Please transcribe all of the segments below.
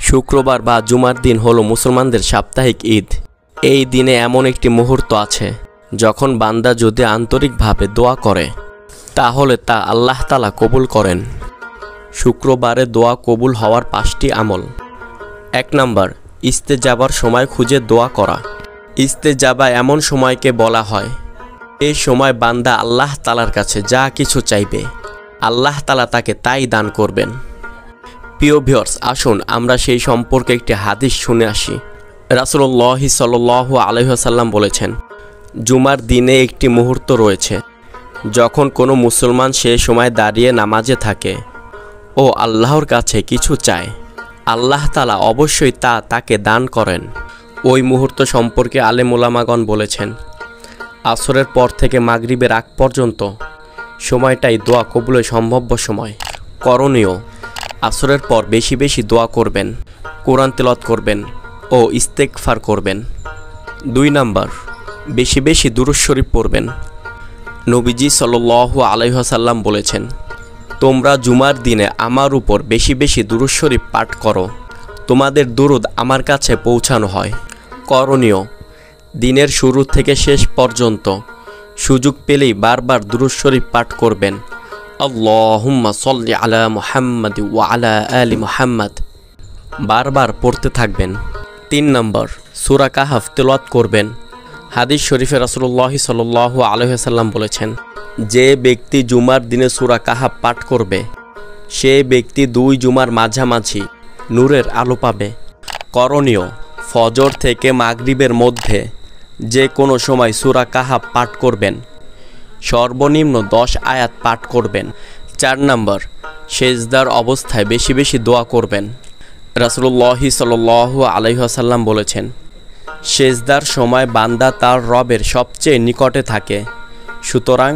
শুক্রবার বা জুমার দিন হলো মুসলমানদের সাপ্তাহিক ঈদ। এই দিনে এমন একটি মুহূর্ত আছে যখন বান্দা যদি আন্তরিকভাবে দোয়া করে তাহলে তা আল্লাহ তাআলা কবুল করেন। শুক্রবারে দোয়া কবুল হওয়ার 5টি আমল। 1 নাম্বার, ইস্তেজাবার সময় খুঁজে দোয়া করা। ইস্তেজাবা এমন সময়কে বলা হয় এই সময় বান্দা আল্লাহ তাআলার কাছে যা কিছু চাইবে আল্লাহ তাআলা তাকে তাই দান করবেন। প্রিয় ভিউয়ার্স, আসুন আমরা সেই সম্পর্কে একটি হাদিস শুনে আসি। রাসূলুল্লাহ সাল্লাল্লাহু আলাইহি ওয়াসাল্লাম বলেছেন, জুমার দিনে একটি মুহূর্ত রয়েছে যখন কোনো মুসলমান সেই সময় দাঁড়িয়ে নামাজে থাকে ও আল্লাহর কাছে কিছু চায়, আল্লাহ তাআলা অবশ্যই তা তাকে দান করেন। ওই মুহূর্ত সম্পর্কে আলেম ওলামাগণ বলেছেন, আসরের পর থেকে মাগরিবের আগ পর্যন্ত সময়টাই দোয়া কবুলের সম্ভাব্য সময়। করণীয়, আসরের পর বেশি বেশি দোয়া করবেন, কোরআন তেলাওয়াত করবেন ও ইস্তেগফার করবেন। 2 নাম্বার, বেশি বেশি দুরূদ শরীফ পড়বেন। নবীজি সাল্লাল্লাহু আলাইহি ওয়াসাল্লাম বলেছেন, তোমরা জুমার দিনে আমার উপর বেশি বেশি দুরূদ শরীফ পাঠ করো, তোমাদের দুরূদ আমার কাছে পৌঁছানো হয়। করণীয়, দিনের শুরু থেকে শেষ পর্যন্ত সুযোগ পেলেই বারবার দুরূদ শরীফ পাঠ করবেন। আল্লাহুম্মা সাল্লি আলা মুহাম্মাদ ওয়া আলা আলি মুহাম্মাদ বারবার পড়তে থাকবেন। 3 নম্বর, সূরা কাহফ তেলাওয়াত করবেন। হাদিস শরীফে রাসূলুল্লাহ সাল্লাল্লাহু আলাইহি ওয়াসাল্লাম বলেছেন, যে ব্যক্তি জুমার দিনে সূরা কাহফ পাঠ করবে সে ব্যক্তি 2 জুমার মাঝামাঝি নূরের আলো পাবে। করণীয়, ফজর থেকে মাগরিবের মধ্যে যে কোনো সময় সূরা কাহফ পাঠ করবেন, সর্বনিম্ন 10 আয়াত পাঠ করবেন। 4 নম্বর, সেজদার অবস্থায় বেশি বেশি দোয়া করবেন। রাসূলুল্লাহ সাল্লাল্লাহু আলাইহি ওয়াসাল্লাম বলেছেন, সেজদার সময় বান্দা তার রবের সবচেয়ে নিকটে থাকে, সুতরাং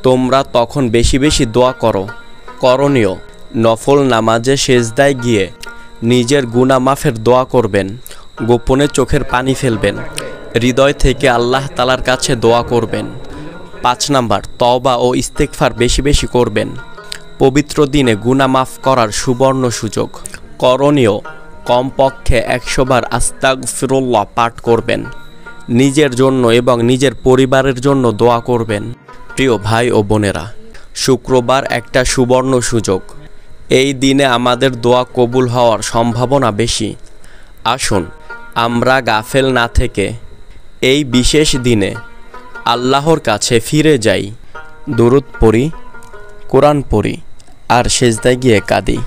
তোমরা তখন বেশি বেশি দোয়া করো। করণীয়, নফল নামাজে সেজদায় গিয়ে নিজের গুনাহ মাফের দোয়া করবেন, গোপনে চোখের পানি ফেলবেন, হৃদয় থেকে আল্লাহ তাআলার কাছে দোয়া করবেন। 5 নাম্বার, তওবা ও ইস্তেগফার বেশি বেশি করবেন। পবিত্র দিনে গুনাহ মাফ করার সুবর্ণ সুযোগ। করণীয়, কমপক্ষে 100 বার আস্তাগফিরুল্লাহ পাঠ করবেন। নিজের জন্য এবং নিজের পরিবারের জন্য দোয়া করবেন। প্রিয় ভাই ও বোনেরা, শুক্রবার একটা সুবর্ণ সুযোগ। এই দিনে আমাদের দোয়া কবুল হওয়ার সম্ভাবনা বেশি। আসুন আমরা গাফেল না থেকে এই বিশেষ দিনে আল্লাহর কাছে ফিরে যাই, দুরূদ পড়ি, কোরআন পড়ি আর সেজদায় গিয়ে কাঁদি।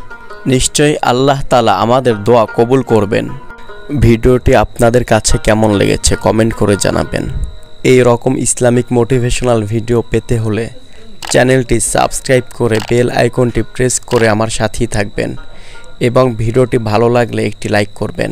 নিশ্চয়ই আল্লাহ তাআলা আমাদের দোয়া কবুল করবেন। ভিডিওটি আপনাদের কাছে কেমন লেগেছে কমেন্ট করে জানাবেন। এই রকম ইসলামিক মোটিভেশনাল ভিডিও পেতে হলে চ্যানেলটি সাবস্ক্রাইব করে বেল আইকনটি প্রেস করে আমার সাথেই থাকবেন এবং ভিডিওটি ভালো লাগলে একটি লাইক করবেন।